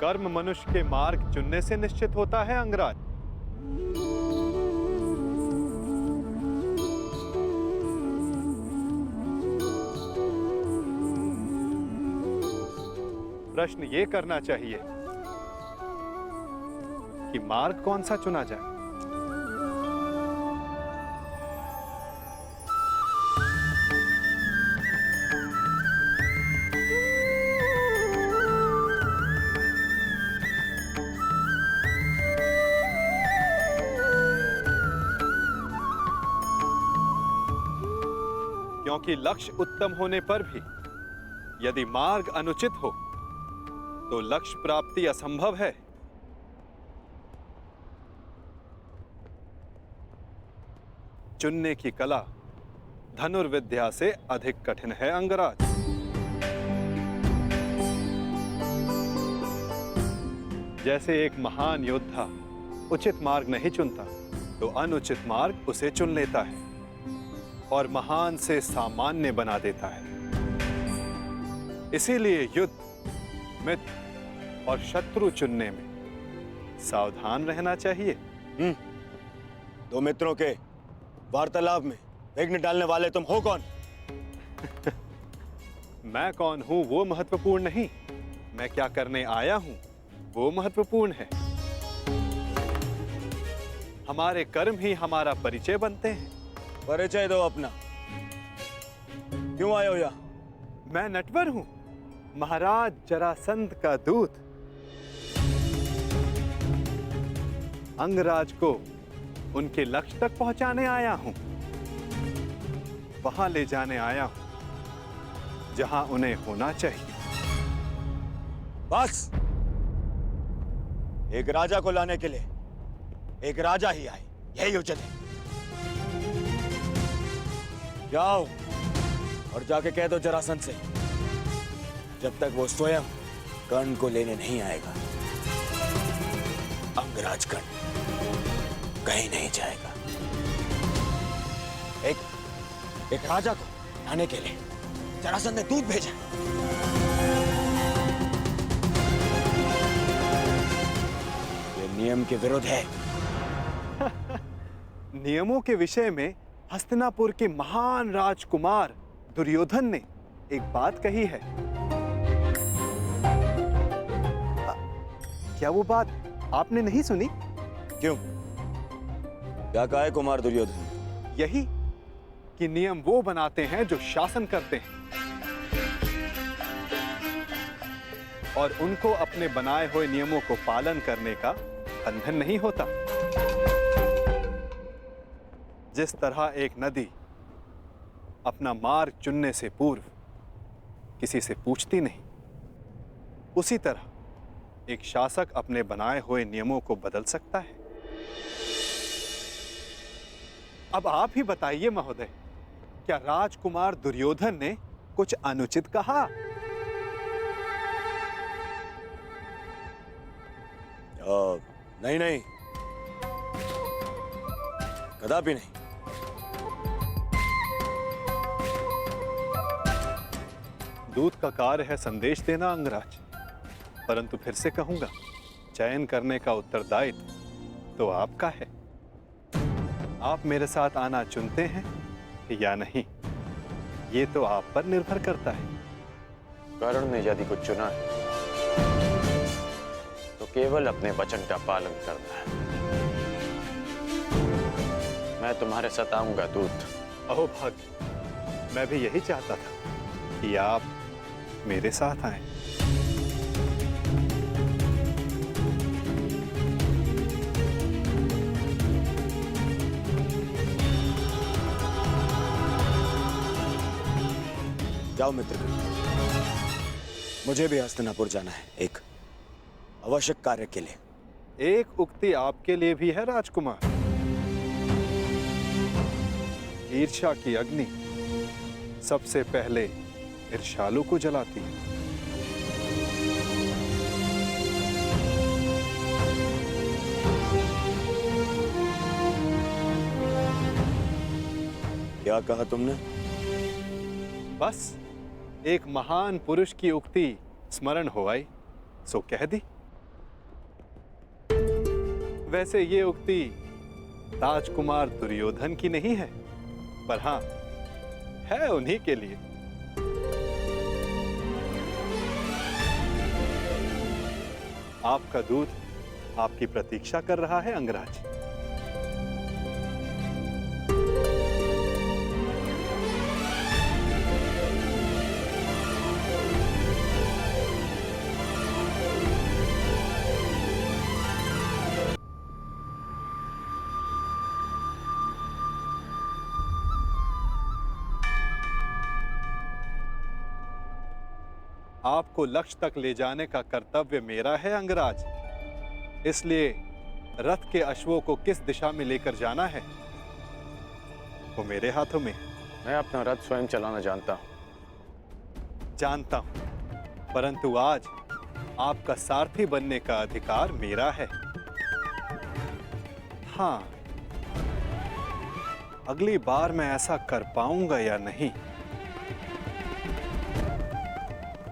कर्म मनुष्य के मार्ग चुनने से निश्चित होता है अंगराज। प्रश्न ये करना चाहिए कि मार्ग कौन सा चुना जाए। क्योंकि लक्ष्य उत्तम होने पर भी यदि मार्ग अनुचित हो तो लक्ष्य प्राप्ति असंभव है। चुनने की कला धनुर्विद्या से अधिक कठिन है अंगराज। जैसे एक महान योद्धा उचित मार्ग नहीं चुनता तो अनुचित मार्ग उसे चुन लेता है और महान से सामान्य बना देता है। इसीलिए युद्ध, मित्र और शत्रु चुनने में सावधान रहना चाहिए। दो मित्रों के वार्तालाप में विघ्न डालने वाले तुम हो कौन? मैं कौन हूं वो महत्वपूर्ण नहीं, मैं क्या करने आया हूं वो महत्वपूर्ण है। हमारे कर्म ही हमारा परिचय बनते हैं। परिचय दो अपना। क्यों आए हो यहाँ? मैं नटवर हूं, महाराज जरासंध का दूत। अंगराज को उनके लक्ष्य तक पहुंचाने आया हूं, वहां ले जाने आया हूं जहां उन्हें होना चाहिए। बस एक राजा को लाने के लिए एक राजा ही आए, यही उचित है। जाओ और जाके कह दो जरासंध से जब तक वो स्वयं कर्ण को लेने नहीं आएगा अंगराज कर्ण कहीं नहीं जाएगा। एक राजा को लाने के लिए जरासंध ने दूत भेजा। ये नियम के विरुद्ध है। नियमों के विषय में हस्तिनापुर के महान राजकुमार दुर्योधन ने एक बात कही है। क्या वो बात आपने नहीं सुनी? क्यों? क्या कहा है कुमार दुर्योधन? यही कि नियम वो बनाते हैं जो शासन करते हैं और उनको अपने बनाए हुए नियमों को पालन करने का बंधन नहीं होता। जिस तरह एक नदी अपना मार्ग चुनने से पूर्व किसी से पूछती नहीं, उसी तरह एक शासक अपने बनाए हुए नियमों को बदल सकता है। अब आप ही बताइए महोदय, क्या राजकुमार दुर्योधन ने कुछ अनुचित कहा? नहीं नहीं, कदापि नहीं। दूत का कार्य है संदेश देना अंगराज, परंतु फिर से कहूंगा, चयन करने का उत्तरदायित्व तो आपका है। आप मेरे साथ आना चुनते हैं या नहीं, ये तो आप पर निर्भर करता है। कर्ण ने यदि कुछ चुना है तो केवल अपने वचन का पालन करना है। मैं तुम्हारे साथ आऊंगा दूत। अहो भाग्य, मैं भी यही चाहता था कि आप मेरे साथ आएं। जाओ मित्र, मुझे भी हस्तिनापुर जाना है एक आवश्यक कार्य के लिए। एक उक्ति आपके लिए भी है राजकुमार। ईर्ष्या की अग्नि सबसे पहले ईर्ष्यालु को जलाती है। क्या कहा तुमने? बस एक महान पुरुष की उक्ति स्मरण हो आई, सो कह दी। वैसे ये उक्ति राजकुमार दुर्योधन की नहीं है, पर हां, है उन्हीं के लिए। आपका दूत आपकी प्रतीक्षा कर रहा है अंगराज। आपको लक्ष्य तक ले जाने का कर्तव्य मेरा है अंगराज, इसलिए रथ के अश्वों को किस दिशा में लेकर जाना है वो मेरे हाथों में। मैं अपना रथ स्वयं चलाना जानता हूं। जानता हूं, परंतु आज आपका सारथी बनने का अधिकार मेरा है। हां, अगली बार मैं ऐसा कर पाऊंगा या नहीं,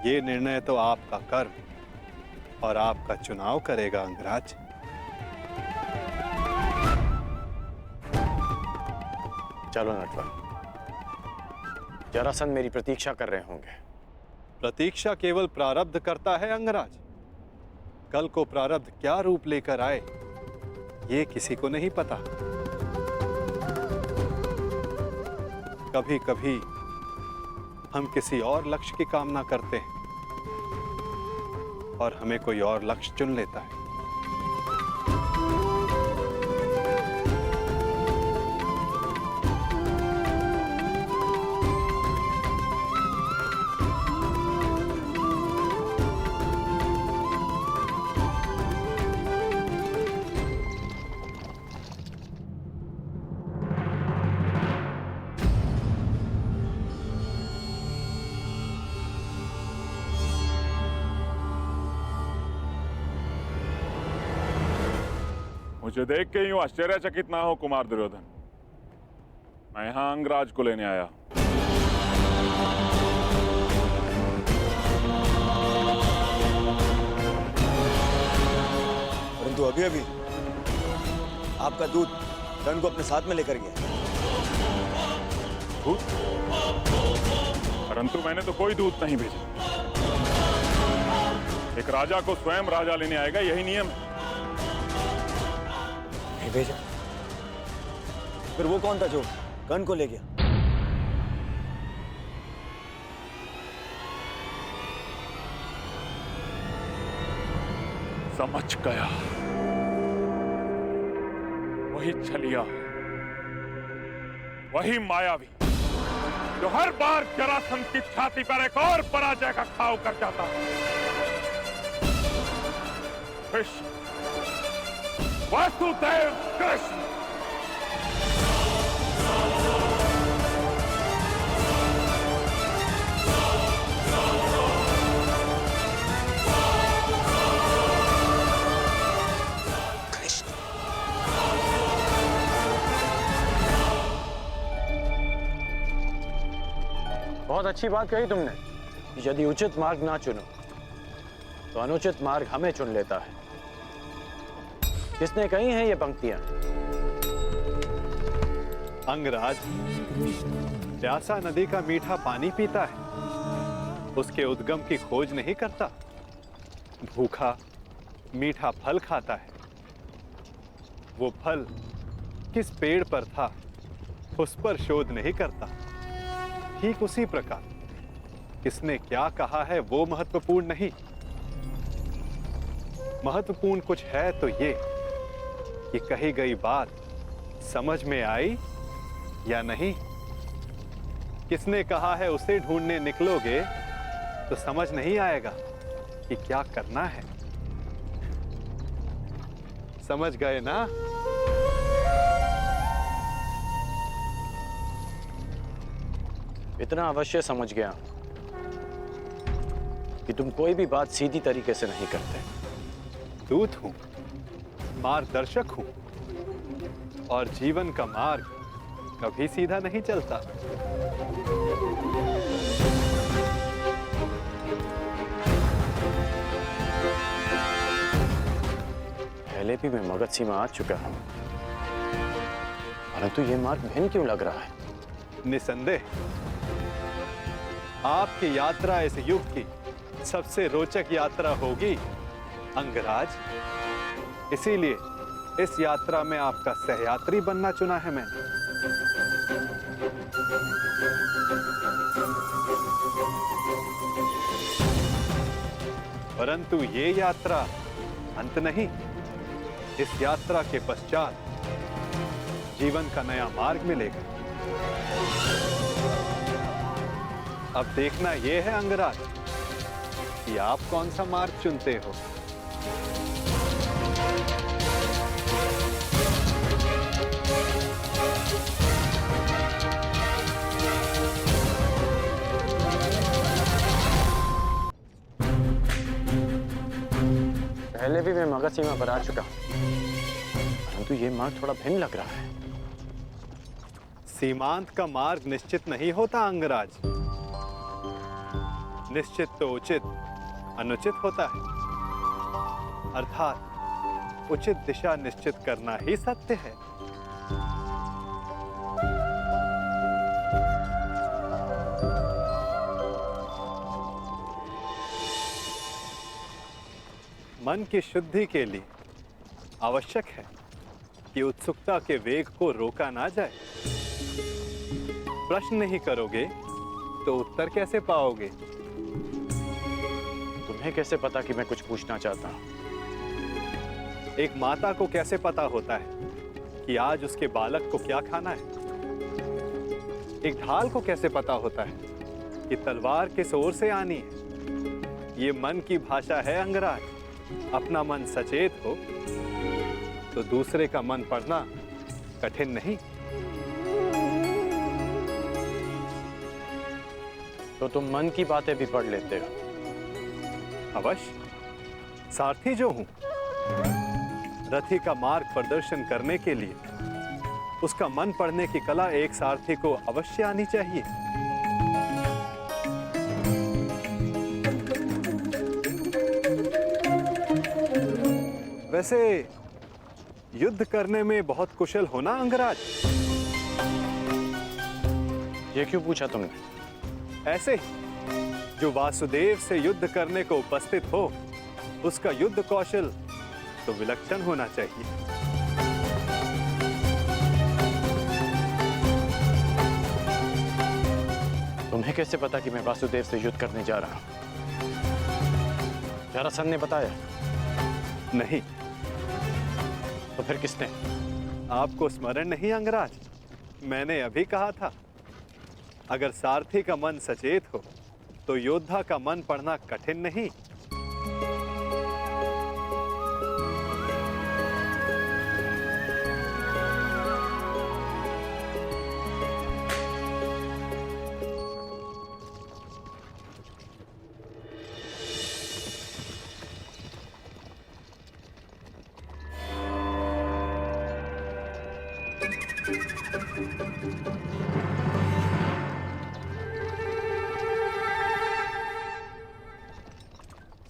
ये निर्णय तो आपका कर्म और आपका चुनाव करेगा अंगराज। चलो नटवर, जरासंध मेरी प्रतीक्षा कर रहे होंगे। प्रतीक्षा केवल प्रारब्ध करता है अंगराज। कल को प्रारब्ध क्या रूप लेकर आए ये किसी को नहीं पता। कभी कभी हम किसी और लक्ष्य की कामना करते हैं और हमें कोई और लक्ष्य चुन लेता है। मुझे देख के यूं आश्चर्यचकित ना हो कुमार दुर्योधन। मैं यहां अंगराज को लेने आया। परंतु अभी अभी आपका दूत कर्ण को अपने साथ में लेकर गया। दूत? परंतु मैंने तो कोई दूत नहीं भेजा। एक राजा को स्वयं राजा लेने आएगा, यही नियम है। नहीं भेजा? फिर वो कौन था जो कर्ण को ले गया? समझ गया, वही छलिया, वही मायावी जो हर बार जरासंध की छाती पर एक और पराजय का घाव कर जाता है। कृष्ण, वासुदेव कृष्ण। बहुत अच्छी बात कही तुमने कि यदि उचित मार्ग ना चुनो तो अनुचित मार्ग हमें चुन लेता है। किसने कही हैं ये पंक्तियां? अंगराज प्यासा नदी का मीठा पानी पीता है, उसके उद्गम की खोज नहीं करता। भूखा मीठा फल खाता है, वो फल किस पेड़ पर था उस पर शोध नहीं करता। ठीक उसी प्रकार किसने क्या कहा है वो महत्वपूर्ण नहीं, महत्वपूर्ण कुछ है तो ये कि कही गई बात समझ में आई या नहीं। किसने कहा है उसे ढूंढने निकलोगे तो समझ नहीं आएगा कि क्या करना है। समझ गए ना? इतना अवश्य समझ गया कि तुम कोई भी बात सीधी तरीके से नहीं करते। दूत हूं, मार्गदर्शक हूं, और जीवन का मार्ग कभी सीधा नहीं चलता। पहले भी मैं मगध सीमा आ चुका हूं, परंतु ये मार्ग भिन्न क्यों लग रहा है? निसंदेह आपकी यात्रा इस युग की सबसे रोचक यात्रा होगी अंगराज। इसीलिए इस यात्रा में आपका सहयात्री बनना चुना है मैंने। परंतु ये यात्रा अंत नहीं। इस यात्रा के पश्चात जीवन का नया मार्ग मिलेगा। अब देखना यह है अंगराज कि आप कौन सा मार्ग चुनते हो। पहले भी मैं मगध सीमा पर आ चुका हूं, परंतु ये मार्ग थोड़ा भिन्न लग रहा है। सीमांत का मार्ग निश्चित नहीं होता अंगराज। निश्चित तो उचित अनुचित होता है, अर्थात उचित दिशा निश्चित करना ही सत्य है। मन की शुद्धि के लिए आवश्यक है कि उत्सुकता के वेग को रोका ना जाए। प्रश्न नहीं करोगे तो उत्तर कैसे पाओगे? तुम्हें कैसे पता कि मैं कुछ पूछना चाहता हूं? एक माता को कैसे पता होता है कि आज उसके बालक को क्या खाना है? एक ढाल को कैसे पता होता है कि तलवार किस ओर से आनी है? ये मन की भाषा है अंगराज। अपना मन सचेत हो तो दूसरे का मन पढ़ना कठिन नहीं। तो तुम मन की बातें भी पढ़ लेते हो? अवश्य, सारथी जो हूं, रथी का मार्ग प्रदर्शन करने के लिए उसका मन पढ़ने की कला एक सारथी को अवश्य आनी चाहिए। वैसे युद्ध करने में बहुत कुशल होना अंगराज। ये क्यों पूछा तुमने? ऐसे ही जो वासुदेव से युद्ध करने को उपस्थित हो, उसका युद्ध कौशल तो विलक्षण होना चाहिए। तुम्हें कैसे पता कि मैं वासुदेव से युद्ध करने जा रहा हूं? जरासंध ने बताया? नहीं। तो फिर किसने? आपको स्मरण नहीं अंगराज? मैंने अभी कहा था, अगर सारथी का मन सचेत हो तो योद्धा का मन पढ़ना कठिन नहीं।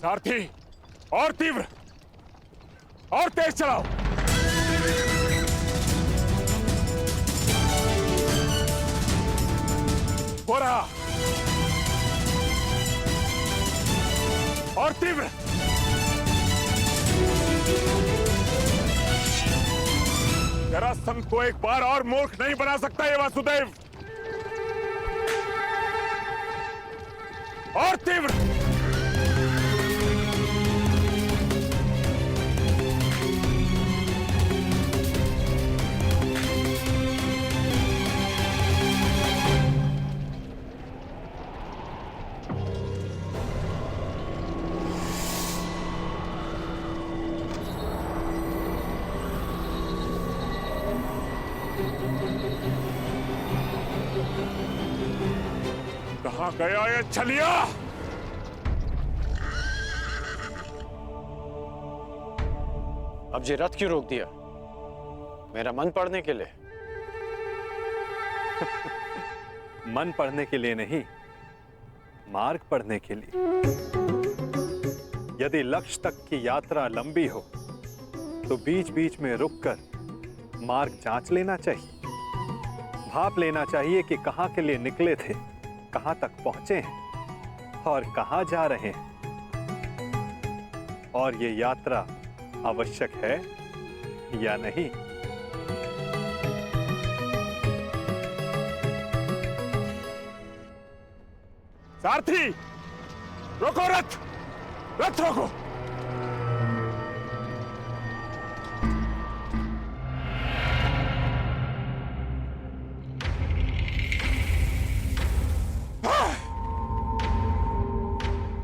सारथी, और तीव्र और तेज चलाओ। हो रहा, और तीव्र। जरासंध को एक बार और मूर्ख नहीं बना सकता ये वासुदेव। और तीव्र। कहां गया ये छलिया? अब ये रथ क्यों रोक दिया? मेरा मन पढ़ने के लिए? मन पढ़ने के लिए नहीं, मार्ग पढ़ने के लिए। यदि लक्ष्य तक की यात्रा लंबी हो तो बीच बीच में रुककर मार्ग जांच लेना चाहिए। भाप लेना चाहिए कि कहां के लिए निकले थे, कहां तक पहुंचे हैं और कहां जा रहे हैं, और ये यात्रा आवश्यक है या नहीं। सारथी, रोको रथ, रथ रोको।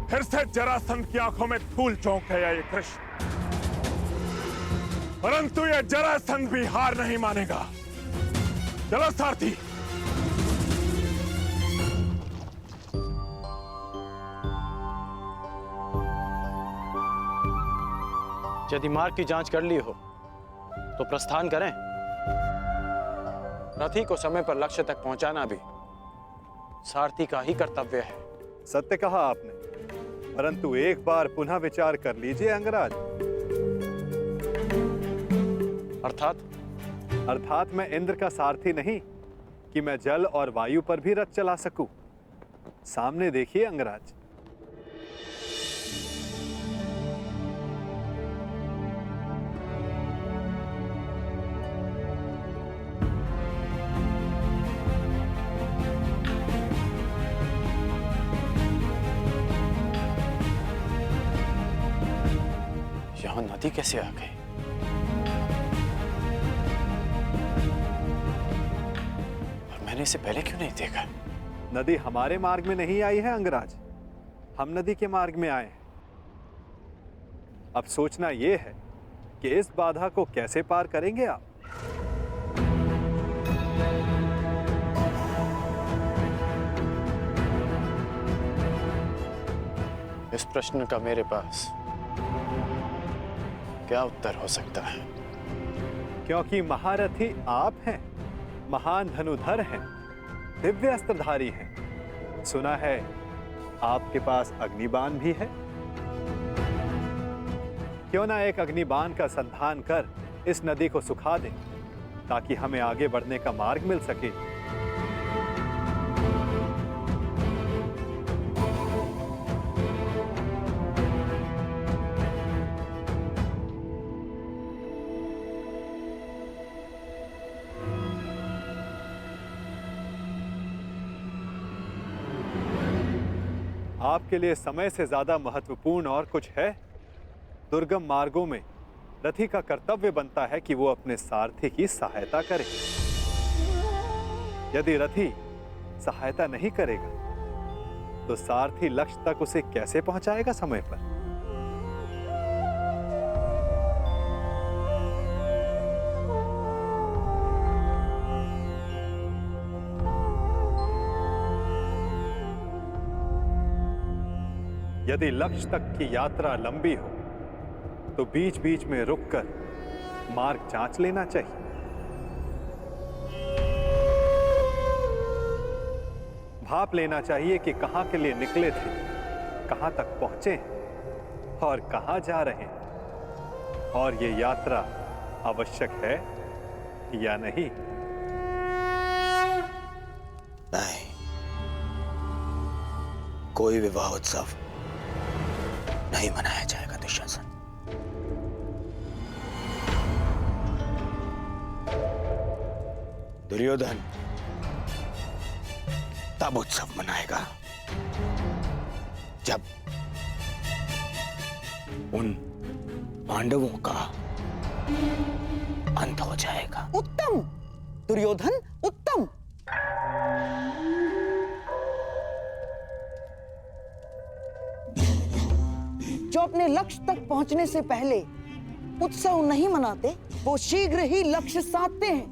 फिर से जरासंध की आंखों में धूल चौंक गया ये कृष्ण, परंतु ये जरासंध भी हार नहीं मानेगा। चलो सारथी। यदि मार्ग की जांच कर ली हो तो प्रस्थान करें। रथी को समय पर लक्ष्य तक पहुंचाना भी सारथी का ही कर्तव्य है। सत्य कहा आपने, परंतु एक बार पुनः विचार कर लीजिए अंगराज। अर्थात मैं इंद्र का सारथी नहीं कि मैं जल और वायु पर भी रथ चला सकूं। सामने देखिए अंगराज। यहां नदी कैसे आ गई? और मैंने इसे पहले क्यों नहीं देखा? नदी हमारे मार्ग में नहीं आई है अंगराज, हम नदी के मार्ग में आए हैं। अब सोचना यह है कि इस बाधा को कैसे पार करेंगे आप। इस प्रश्न का मेरे पास क्या उत्तर हो सकता है? क्योंकि महारथी आप हैं, महान धनुधर हैं, दिव्य अस्त्रधारी हैं। सुना है आपके पास अग्निबाण भी है। क्यों ना एक अग्निबाण का संधान कर इस नदी को सुखा दें, ताकि हमें आगे बढ़ने का मार्ग मिल सके। आपके लिए समय से ज्यादा महत्वपूर्ण और कुछ है? दुर्गम मार्गों में रथी का कर्तव्य बनता है कि वो अपने सारथी की सहायता करे। यदि रथी सहायता नहीं करेगा तो सारथी लक्ष्य तक उसे कैसे पहुंचाएगा समय पर? यदि लक्ष्य तक की यात्रा लंबी हो तो बीच बीच में रुककर मार्ग जांच लेना चाहिए। भाप लेना चाहिए कि कहां के लिए निकले थे, कहां तक पहुंचे हैं और कहां जा रहे हैं, और ये यात्रा आवश्यक है या नहीं। नहीं, कोई विवाह उत्सव नहीं मनाया जाएगा दुशासन। दुर्योधन तब उत्सव मनाएगा जब उन पांडवों का अंत हो जाएगा। उत्तम दुर्योधन, उत्तम। जो अपने लक्ष्य तक पहुंचने से पहले उत्सव नहीं मनाते, वो शीघ्र ही लक्ष्य साधते हैं।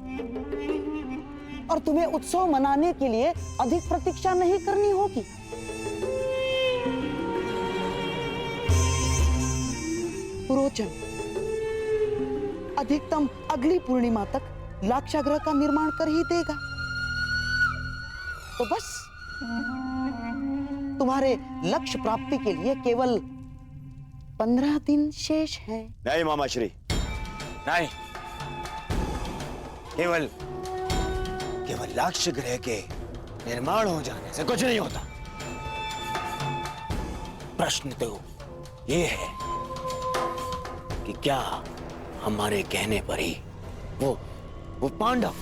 और तुम्हें उत्सव मनाने के लिए अधिक प्रतीक्षा नहीं करनी होगी। पुरोचन अधिकतम अगली पूर्णिमा तक लाक्षागृह का निर्माण कर ही देगा। तो बस तुम्हारे लक्ष्य प्राप्ति के लिए केवल 15 दिन शेष हैं। नहीं मामा श्री, नहीं, केवल केवल लक्ष्य ग्रह के निर्माण हो जाने से कुछ नहीं होता। प्रश्न तो ये है कि क्या हमारे कहने पर ही वो पांडव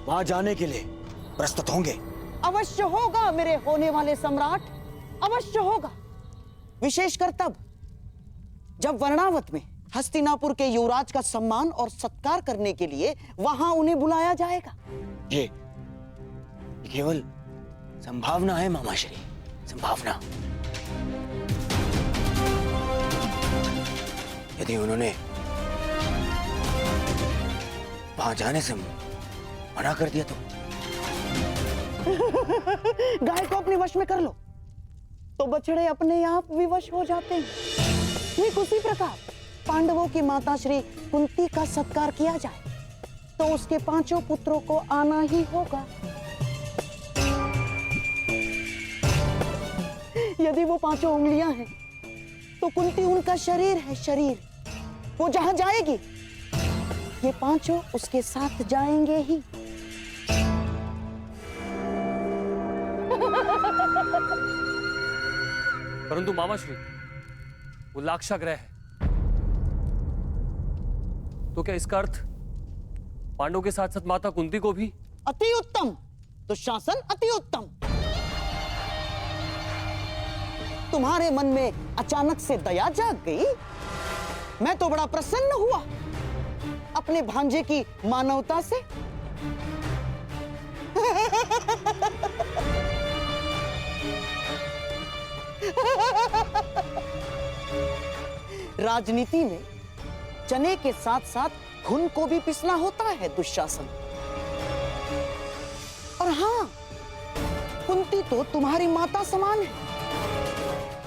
वहां जाने के लिए प्रस्तुत होंगे? अवश्य होगा मेरे होने वाले सम्राट, अवश्य होगा। विशेषकर तब जब वर्णावत में हस्तिनापुर के युवराज का सम्मान और सत्कार करने के लिए वहां उन्हें बुलाया जाएगा। ये केवल संभावना है मामाश्री, संभावना। यदि उन्होंने वहां जाने से मना कर दिया तो गाय को अपने वश में कर लो तो बछड़े अपने आप विवश हो जाते हैं। ठीक उसी प्रकार पांडवों की माता श्री कुंती का सत्कार किया जाए तो उसके 5 पुत्रों को आना ही होगा। यदि वो 5 उंगलियां हैं तो कुंती उनका शरीर है, शरीर। वो जहां जाएगी ये 5 उसके साथ जाएंगे ही। परंतु मामाश्री, वो लाक्षाग्रह है, तो क्या इसका अर्थ पांडवों के साथ साथ माता कुंती को भी? अति उत्तम दुशासन, अति उत्तम। तुम्हारे मन में अचानक से दया जाग गई। मैं तो बड़ा प्रसन्न हुआ अपने भांजे की मानवता से। राजनीति में चने के साथ साथ घुन को भी पिसना होता है दुशासन। और हाँ, कुंती तो तुम्हारी माता समान है,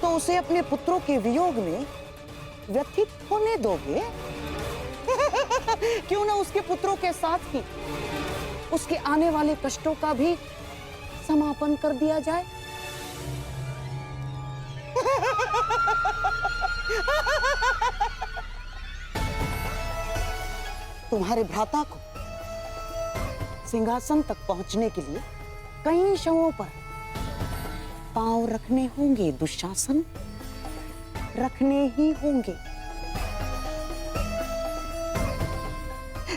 तो उसे अपने पुत्रों के वियोग में व्यथित होने दोगे? क्यों ना उसके पुत्रों के साथ ही उसके आने वाले कष्टों का भी समापन कर दिया जाए। तुम्हारे भ्राता को सिंहासन तक पहुंचने के लिए कई शवों पर पांव रखने होंगे दुशासन, रखने ही होंगे।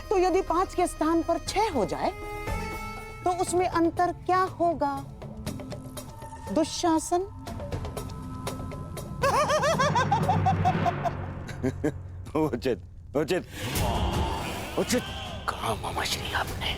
तो यदि 5 के स्थान पर 6 हो जाए तो उसमें अंतर क्या होगा दुशासन? उचित उचित उचित कहा मामाश्री आपने।